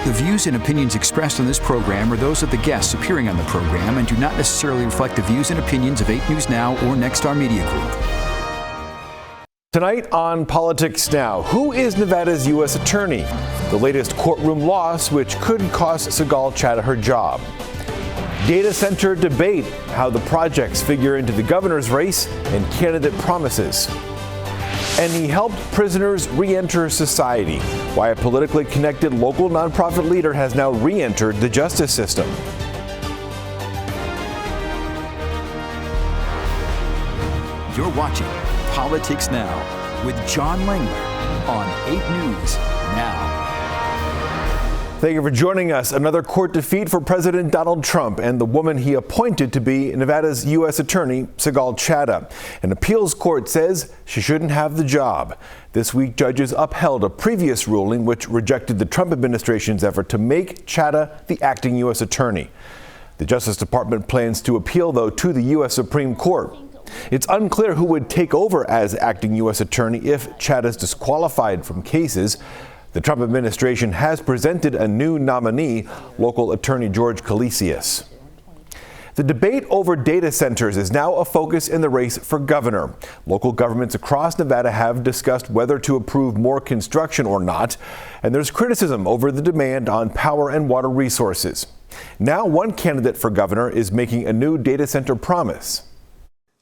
The views and opinions expressed on this program are those of the guests appearing on the program and do not necessarily reflect the views and opinions of 8 News Now or Nexstar Media Group. Tonight on Politics Now, who is Nevada's U.S. Attorney? The latest courtroom loss, which could cost Sigal Chattah her job. Data center debate, how the projects figure into the governor's race and candidate promises. And he helped prisoners re-enter society, why a politically connected local nonprofit leader has now re-entered the justice system. You're watching Politics Now with John Langler on 8 News Now. Thank you for joining us. Another court defeat for President Donald Trump and the woman he appointed to be Nevada's U.S. Attorney, Sigal Chattah. An appeals court says she shouldn't have the job. This week, judges upheld a previous ruling which rejected the Trump administration's effort to make Chattah the acting U.S. Attorney. The Justice Department plans to appeal, though, to the U.S. Supreme Court. It's unclear who would take over as acting U.S. Attorney if Chattah is disqualified from cases. The Trump administration has presented a new nominee, local attorney George Calisius. The debate over data centers is now a focus in the race for governor. Local governments across Nevada have discussed whether to approve more construction or not, and there's criticism over the demand on power and water resources. Now, one candidate for governor is making a new data center promise.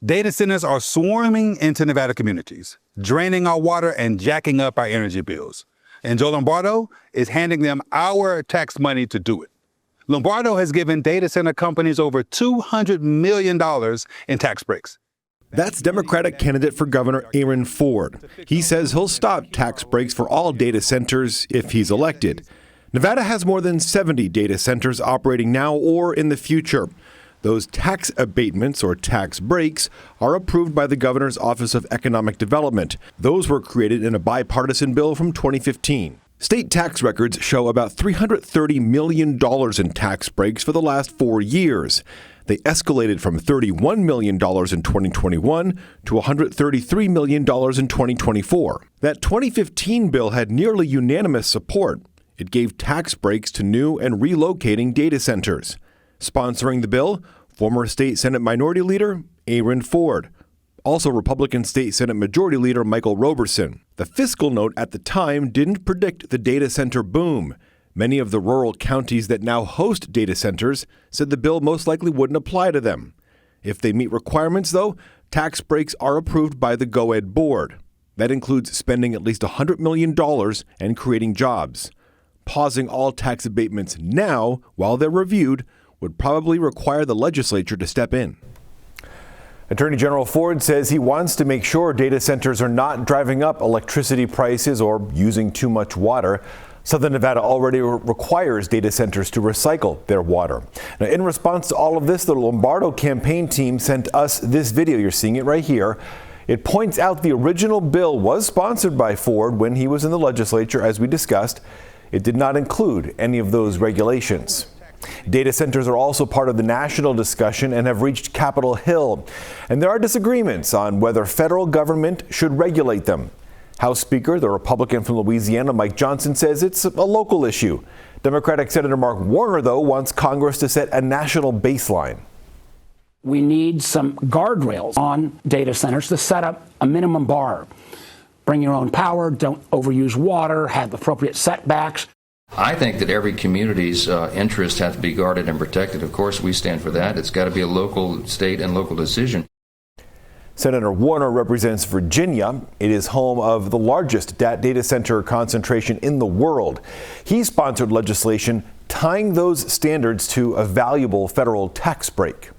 Data centers are swarming into Nevada communities, draining our water and jacking up our energy bills. And Joe Lombardo is handing them our tax money to do it. Lombardo has given data center companies over $200 million in tax breaks. That's Democratic candidate for governor Aaron Ford. He says he'll stop tax breaks for all data centers if he's elected. Nevada has more than 70 data centers operating now or in the future. Those tax abatements or tax breaks are approved by the governor's Office of Economic Development. Those were created in a bipartisan bill from 2015. State tax records show about $330 million in tax breaks for the last 4 years. They escalated from $31 million in 2021 to $133 million in 2024. That 2015 bill had nearly unanimous support. It gave tax breaks to new and relocating data centers. Sponsoring the bill, former State Senate Minority Leader Aaron Ford. Also Republican State Senate Majority Leader Michael Roberson. The fiscal note at the time didn't predict the data center boom. Many of the rural counties that now host data centers said the bill most likely wouldn't apply to them. If they meet requirements, though, tax breaks are approved by the GOED board. That includes spending at least $100 million and creating jobs. Pausing all tax abatements now, while they're reviewed, would probably require the legislature to step in. Attorney General Ford says he wants to make sure data centers are not driving up electricity prices or using too much water. Southern Nevada already requires data centers to recycle their water. Now, in response to all of this, the Lombardo campaign team sent us this video. You're seeing it right here. It points out the original bill was sponsored by Ford when he was in the legislature, as we discussed. It did not include any of those regulations. Data centers are also part of the national discussion and have reached Capitol Hill. And there are disagreements on whether federal government should regulate them. House Speaker, the Republican from Louisiana, Mike Johnson, says it's a local issue. Democratic Senator Mark Warner, though, wants Congress to set a national baseline. We need some guardrails on data centers to set up a minimum bar. Bring your own power, don't overuse water, have appropriate setbacks. I think that every community's interests have to be guarded and protected. Of course, we stand for that. It's got to be a local, state, and local decision. Senator Warner represents Virginia. It is home of the largest data center concentration in the world. He sponsored legislation tying those standards to a valuable federal tax break.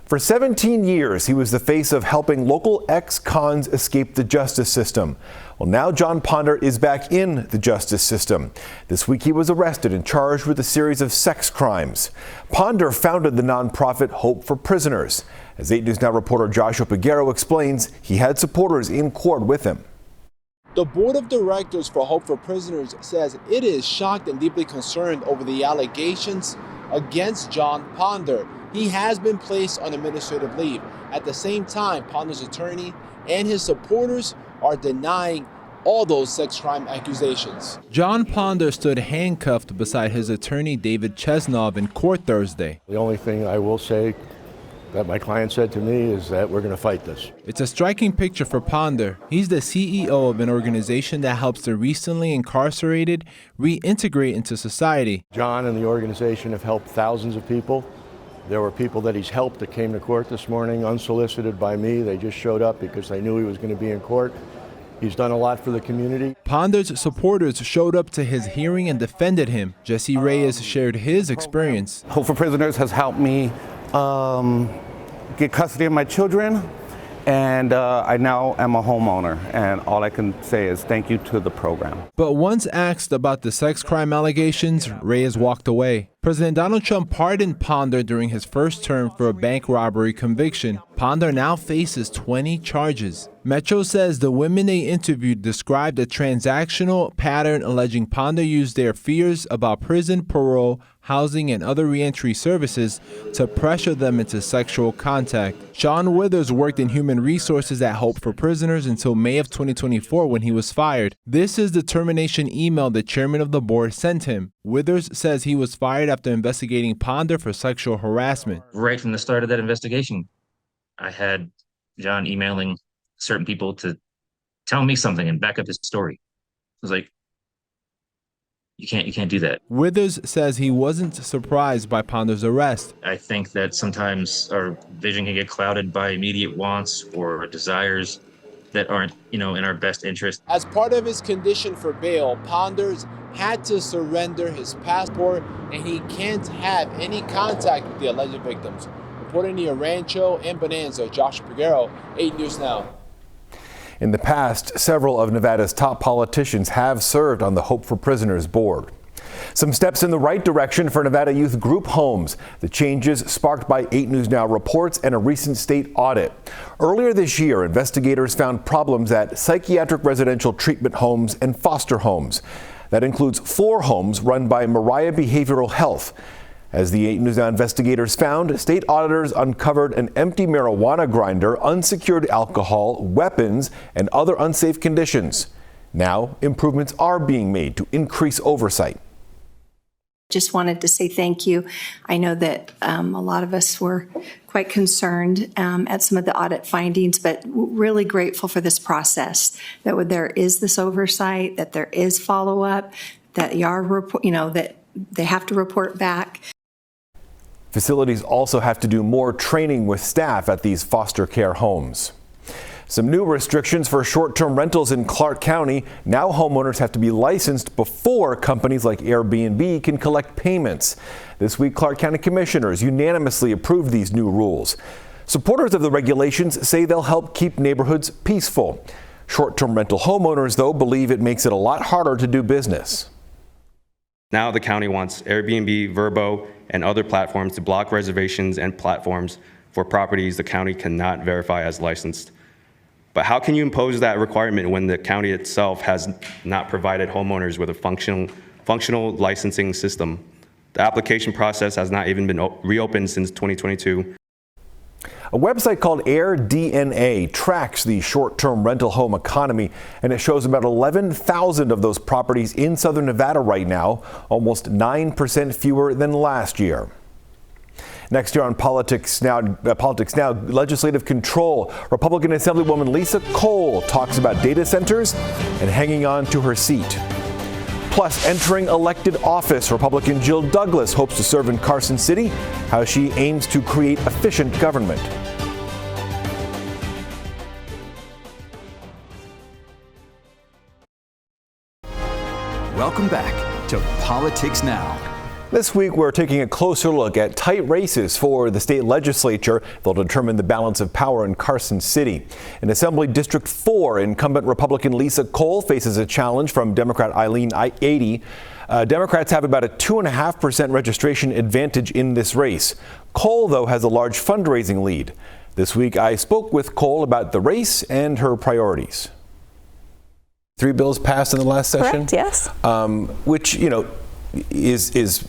For 17 years, he was the face of helping local ex-cons escape the justice system. Well, now John Ponder is back in the justice system. This week he was arrested and charged with a series of sex crimes. Ponder founded the nonprofit Hope for Prisoners. As 8 News Now reporter Joshua Piguero explains, he had supporters in court with him. The board of directors for Hope for Prisoners says it is shocked and deeply concerned over the allegations against John Ponder. He has been placed on administrative leave. At the same time, Ponder's attorney and his supporters are denying all those sex crime accusations. John Ponder stood handcuffed beside his attorney David Chesnov in court Thursday. The only thing I will say that my client said to me is that we're going to fight this. It's a striking picture for Ponder. He's the CEO of an organization that helps the recently incarcerated reintegrate into society. John and the organization have helped thousands of people. There were people that he's helped that came to court this morning unsolicited by me. They just showed up because they knew he was going to be in court. He's done a lot for the community. Ponder's supporters showed up to his hearing and defended him. Jesse Reyes shared his experience. Hope for Prisoners has helped me get custody of my children, and I now am a homeowner, and all I can say is thank you to the program. But once asked about the sex crime allegations, Reyes walked away. President Donald Trump pardoned Ponder during his first term for a bank robbery conviction. Ponder now faces 20 charges. Metro says the women they interviewed described a transactional pattern alleging Ponder used their fears about prison, parole, housing, and other reentry services to pressure them into sexual contact. Sean Withers worked in human resources at Hope for Prisoners until May of 2024 when he was fired. This is the termination email the chairman of the board sent him. Withers says he was fired after investigating Ponder for sexual harassment. Right from the start of that investigation, I had John emailing certain people to tell me something and back up his story. I was like, you can't do that. Withers says he wasn't surprised by Ponder's arrest. I think that sometimes our vision can get clouded by immediate wants or desires that aren't, in our best interest. As part of his condition for bail, Ponders had to surrender his passport and he can't have any contact with the alleged victims. Reporting near Rancho and Bonanza, Josh Peguero, 8 News Now. In the past, several of Nevada's top politicians have served on the Hope for Prisoners board. Some steps in the right direction for Nevada youth group homes. The changes sparked by 8 News Now reports and a recent state audit. Earlier this year, investigators found problems at psychiatric residential treatment homes and foster homes. That includes 4 homes run by Mariah Behavioral Health. As the 8 News Now investigators found, state auditors uncovered an empty marijuana grinder, unsecured alcohol, weapons, and other unsafe conditions. Now, improvements are being made to increase oversight. Just wanted to say thank you. I know that a lot of us were quite concerned at some of the audit findings, but really grateful for this process, that there is this oversight, that there is follow-up, that that they have to report back. Facilities also have to do more training with staff at these foster care homes. Some new restrictions for short-term rentals in Clark County. Now homeowners have to be licensed before companies like Airbnb can collect payments. This week, Clark County commissioners unanimously approved these new rules. Supporters of the regulations say they'll help keep neighborhoods peaceful. Short-term rental homeowners, though, believe it makes it a lot harder to do business. Now the county wants Airbnb, Vrbo, and other platforms to block reservations and platforms for properties the county cannot verify as licensed. But how can you impose that requirement when the county itself has not provided homeowners with a functional licensing system? The application process has not even been reopened since 2022. A website called AirDNA tracks the short-term rental home economy, and it shows about 11,000 of those properties in southern Nevada right now, almost 9% fewer than last year. Next year on Politics Now, legislative control. Republican Assemblywoman Lisa Cole talks about data centers and hanging on to her seat. Plus, entering elected office, Republican Jill Douglas hopes to serve in Carson City, how she aims to create efficient government. Welcome back to Politics Now. This week, we're taking a closer look at tight races for the state legislature. They'll determine the balance of power in Carson City. In Assembly District 4, incumbent Republican Lisa Cole faces a challenge from Democrat Eileen Ady. Democrats have about a 2.5% registration advantage in this race. Cole, though, has a large fundraising lead. This week, I spoke with Cole about the race and her priorities. 3 bills passed in the last session? Correct, yes. Which, is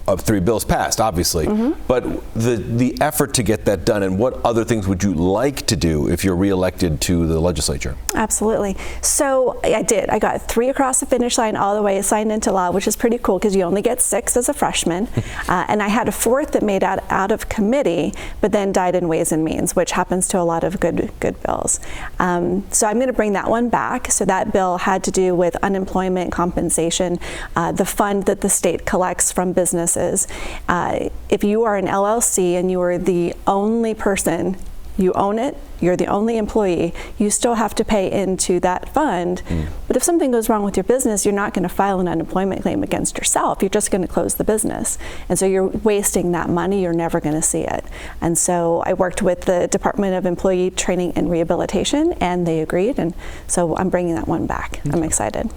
of 3 bills passed, obviously, but the effort to get that done, and what other things would you like to do if you're reelected to the legislature? Absolutely. So I did. I got 3 across the finish line all the way, signed into law, which is pretty cool because you only get 6 as a freshman. And I had a 4th that made out of committee, but then died in Ways and Means, which happens to a lot of good bills. So I'm going to bring that one back. So that bill had to do with unemployment compensation, the fund that the state collects from businesses. If you are an LLC and you are the only person, you own it, you're the only employee, you still have to pay into that fund. But if something goes wrong with your business, you're not going to file an unemployment claim against yourself. You're just going to close the business. And so you're wasting that money. You're never going to see it. And so I worked with the Department of Employee Training and Rehabilitation, and they agreed. And so I'm bringing that one back. I'm excited.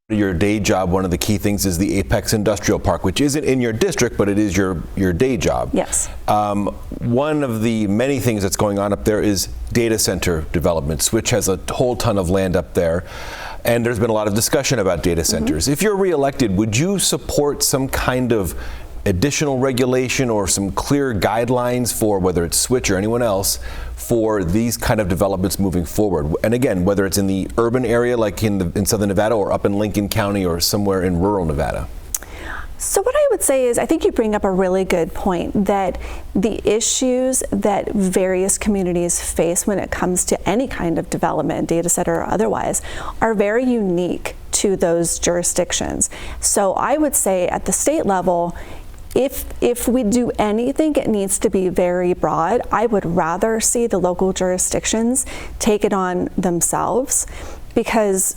Your day job, one of the key things is the Apex Industrial Park, which isn't in your district, but it is your day job. Yes. One of the many things that's going on up there is data center development. Switch has a whole ton of land up there, and there's been a lot of discussion about data centers. If you're reelected, would you support some kind of additional regulation or some clear guidelines for whether it's Switch or anyone else for these kind of developments moving forward? And again, whether it's in the urban area like in Southern Nevada or up in Lincoln County or somewhere in rural Nevada. So what I would say is, I think you bring up a really good point, that the issues that various communities face when it comes to any kind of development, data center or otherwise, are very unique to those jurisdictions. So I would say at the state level, if we do anything, it needs to be very broad. I would rather see the local jurisdictions take it on themselves, because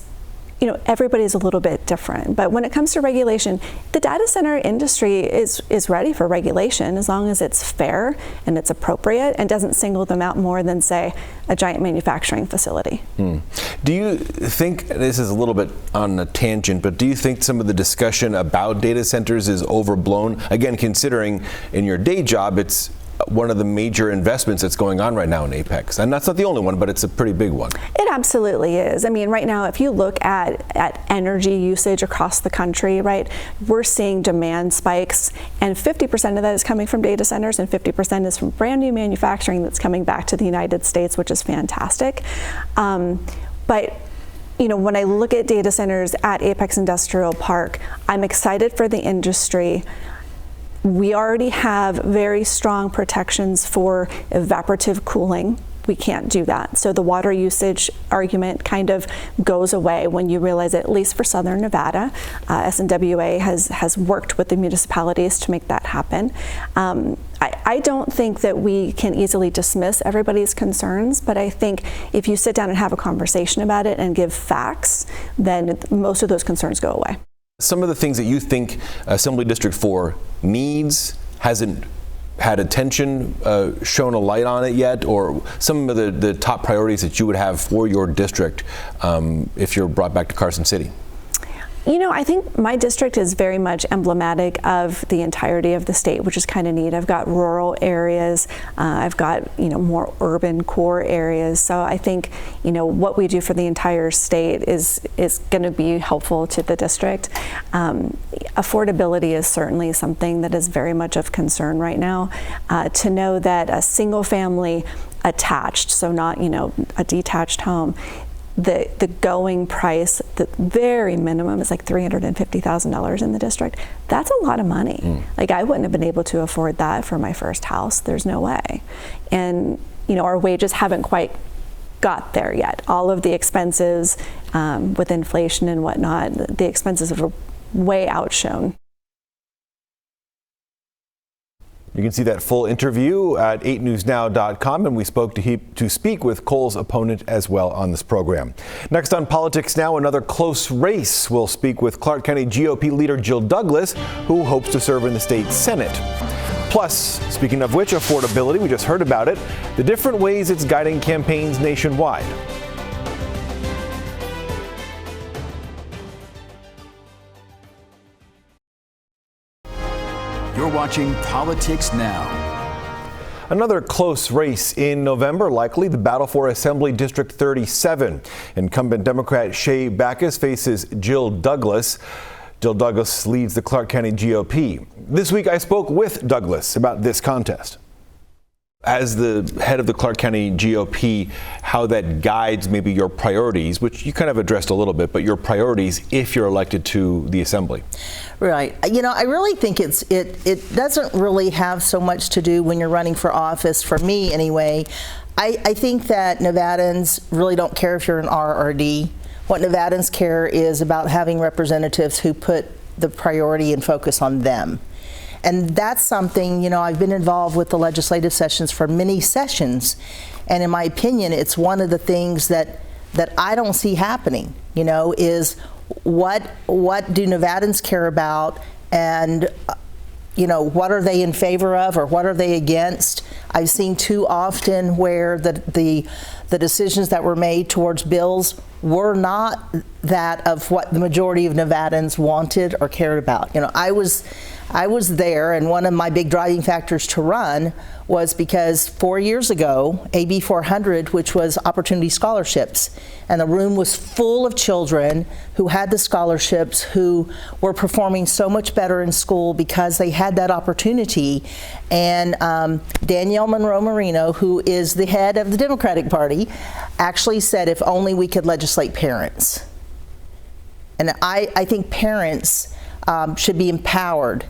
everybody's a little bit different. But when it comes to regulation, the data center industry is ready for regulation as long as it's fair and it's appropriate and doesn't single them out more than, say, a giant manufacturing facility. Do you think, this is a little bit on a tangent, but do you think some of the discussion about data centers is overblown? Again, considering in your day job, it's one of the major investments that's going on right now in Apex. And that's not the only one, but it's a pretty big one. It absolutely is. I mean, right now, if you look at energy usage across the country, right, we're seeing demand spikes, and 50% of that is coming from data centers, and 50% is from brand new manufacturing that's coming back to the United States, which is fantastic. But when I look at data centers at Apex Industrial Park, I'm excited for the industry. We already have very strong protections for evaporative cooling. We can't do that. So the water usage argument kind of goes away when you realize that, at least for Southern Nevada, SNWA has worked with the municipalities to make that happen. I don't think that we can easily dismiss everybody's concerns, but I think if you sit down and have a conversation about it and give facts, then most of those concerns go away. Some of the things that you think Assembly District 4 needs, hasn't had attention, shown a light on it yet, or some of the top priorities that you would have for your district if you're brought back to Carson City? I think my district is very much emblematic of the entirety of the state, which is kind of neat. I've got rural areas, I've got more urban core areas. So I think what we do for the entire state is going to be helpful to the district. Affordability is certainly something that is very much of concern right now. To know that a single family attached, so not a detached home, the going price, the very minimum is like $350,000 in the district. That's a lot of money. Like, I wouldn't have been able to afford that for my first house. There's no way. And our wages haven't quite got there yet. All of the expenses with inflation and whatnot, the expenses have way outshone. You can see that full interview at 8newsnow.com, and we spoke to speak with Cole's opponent as well on this program. Next on Politics Now, another close race. We'll speak with Clark County GOP leader Jill Douglas, who hopes to serve in the state Senate. Plus, speaking of which, affordability, we just heard about it, the different ways it's guiding campaigns nationwide. You're watching Politics Now. Another close race in November, likely the battle for Assembly District 37. Incumbent Democrat Shay Backus faces Jill Douglas. Jill Douglas leads the Clark County GOP. This week I spoke with Douglas about this contest. As the head of the Clark County GOP, how that guides maybe your priorities, which you kind of addressed a little bit, but your priorities if you're elected to the assembly. Right. You know, I really think it doesn't really have so much to do when you're running for office, for me anyway. I think that Nevadans really don't care if you're an R or a D. What Nevadans care is about having representatives who put the priority and focus on them. And that's something, you know, I've been involved with the legislative sessions for many sessions, and in my opinion, it's one of the things that I don't see happening, you know, is what do Nevadans care about, and you know, what are they in favor of or what are they against? I've seen too often where the decisions that were made towards bills were not that of what the majority of Nevadans wanted or cared about. You know, I was there, and one of my big driving factors to run was because 4 years ago, AB 400, which was opportunity scholarships, and the room was full of children who had the scholarships, who were performing so much better in school because they had that opportunity. And Danielle Monroe-Marino, who is the head of the Democratic Party, actually said if only we could legislate parents. And I think parents should be empowered.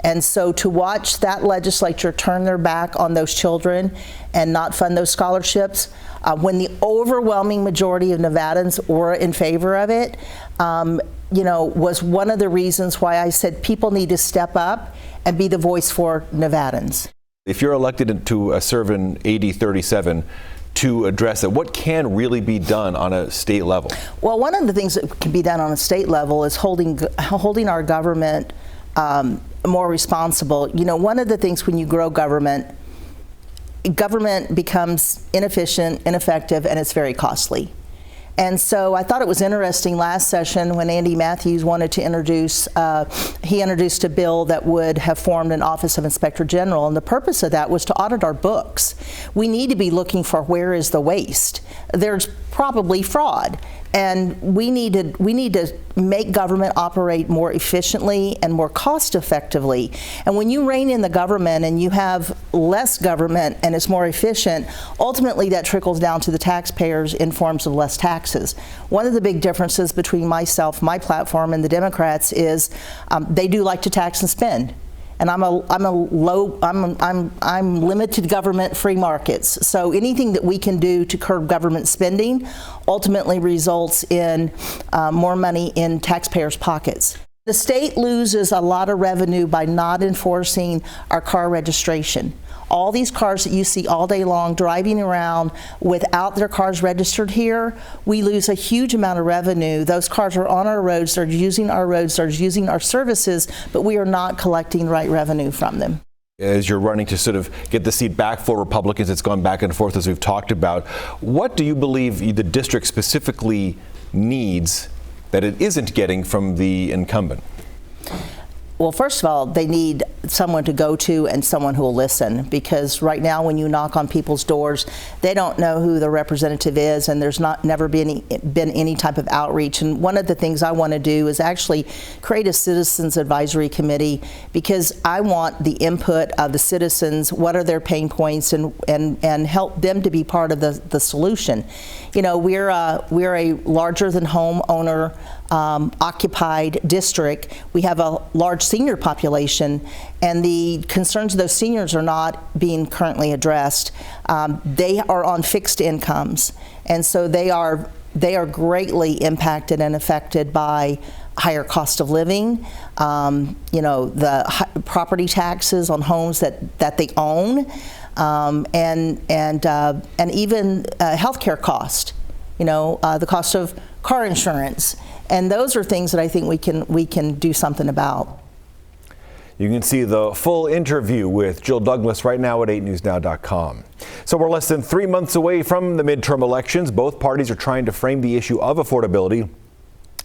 And so to watch that legislature turn their back on those children and not fund those scholarships, when the overwhelming majority of Nevadans were in favor of it, you know, was one of the reasons why I said people need to step up and be the voice for Nevadans. If you're elected to serve in AD 37, to address it, what can really be done on a state level? Well, one of the things that can be done on a state level is holding our government more responsible. You know, one of the things when you grow government becomes inefficient, ineffective, and it's very costly. And so I thought it was interesting last session when Andy Matthews wanted to introduce, he introduced a bill that would have formed an Office of Inspector General, and the purpose of that was to audit our books. We need to be looking for where is the waste. There's probably fraud, and we need to make government operate more efficiently and more cost effectively. And when you rein in the government and you have less government and it's more efficient, ultimately that trickles down to the taxpayers in forms of less taxes. One of the big differences between myself, my platform, and the Democrats is they do like to tax and spend. And I'm limited government free markets. So anything that we can do to curb government spending ultimately results in more money in taxpayers' pockets. The state loses a lot of revenue by not enforcing our car registration. All these cars that you see all day long driving around without their cars registered here, we lose a huge amount of revenue. Those cars are on our roads, they're using our roads, they're using our services, but we are not collecting right revenue from them. As you're running to sort of get the seat back for Republicans, it's gone back and forth as we've talked about. What do you believe the district specifically needs that it isn't getting from the incumbent? Well, first of all, they need someone to go to and someone who will listen, because right now when you knock on people's doors, they don't know who the representative is, and there's never been any type of outreach. And one of the things I want to do is actually create a citizens advisory committee, because I want the input of the citizens, what are their pain points, and help them to be part of the solution. You know, we're a larger than homeowner occupied district. We have a large senior population, and the concerns of those seniors are not being currently addressed. They are on fixed incomes, and so they are greatly impacted and affected by higher cost of living, you know, the property taxes on homes that they own, and even healthcare cost. You know, the cost of car insurance. And those are things that I think we can do something about. You can see the full interview with Jill Douglas right now at 8newsnow.com. So we're less than 3 months away from the midterm elections. Both parties are trying to frame the issue of affordability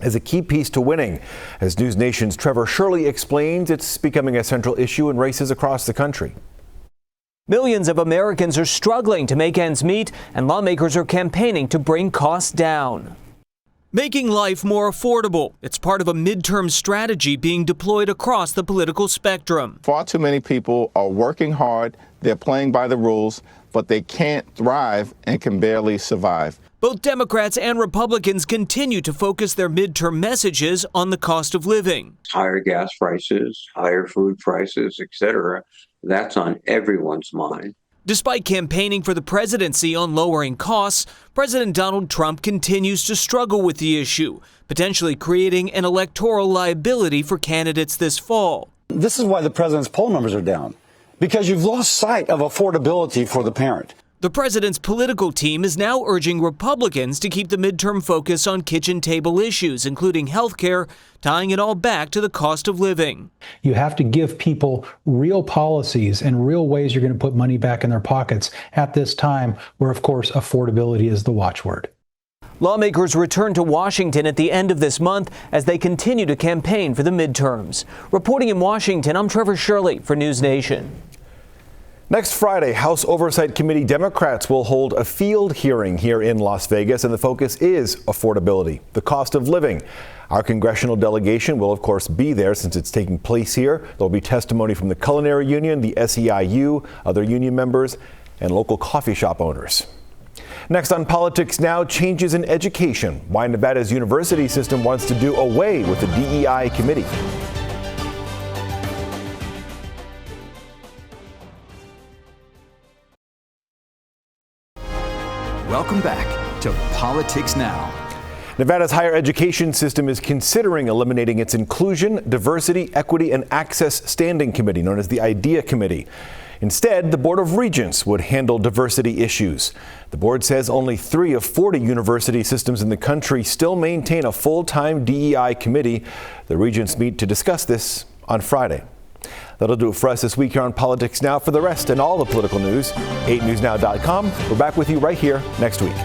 as a key piece to winning. As News Nation's Trevor Shirley explains, it's becoming a central issue in races across the country. Millions of Americans are struggling to make ends meet, and lawmakers are campaigning to bring costs down. Making life more affordable. It's part of a midterm strategy being deployed across the political spectrum. Far too many people are working hard, they're playing by the rules, but they can't thrive and can barely survive. Both Democrats and Republicans continue to focus their midterm messages on the cost of living. Higher gas prices, higher food prices, etc. That's on everyone's mind. Despite campaigning for the presidency on lowering costs, President Donald Trump continues to struggle with the issue, potentially creating an electoral liability for candidates this fall. This is why the president's poll numbers are down, because you've lost sight of affordability for the parent. The president's political team is now urging Republicans to keep the midterm focus on kitchen table issues, including health care, tying it all back to the cost of living. You have to give people real policies and real ways you're going to put money back in their pockets at this time where, of course, affordability is the watchword. Lawmakers return to Washington at the end of this month as they continue to campaign for the midterms. Reporting in Washington, I'm Trevor Shirley for News Nation. Next Friday, House Oversight Committee Democrats will hold a field hearing here in Las Vegas, and the focus is affordability, the cost of living. Our congressional delegation will, of course, be there since it's taking place here. There'll be testimony from the Culinary Union, the SEIU, other union members, and local coffee shop owners. Next on Politics Now, changes in education. Why Nevada's university system wants to do away with the DEI committee. Welcome back to Politics Now. Nevada's higher education system is considering eliminating its Inclusion, Diversity, Equity, and Access Standing Committee, known as the IDEA Committee. Instead, the Board of Regents would handle diversity issues. The board says only 3 of 40 university systems in the country still maintain a full-time DEI committee. The regents meet to discuss this on Friday. That'll do it for us this week here on Politics Now. For the rest and all the political news, 8newsnow.com. We're back with you right here next week.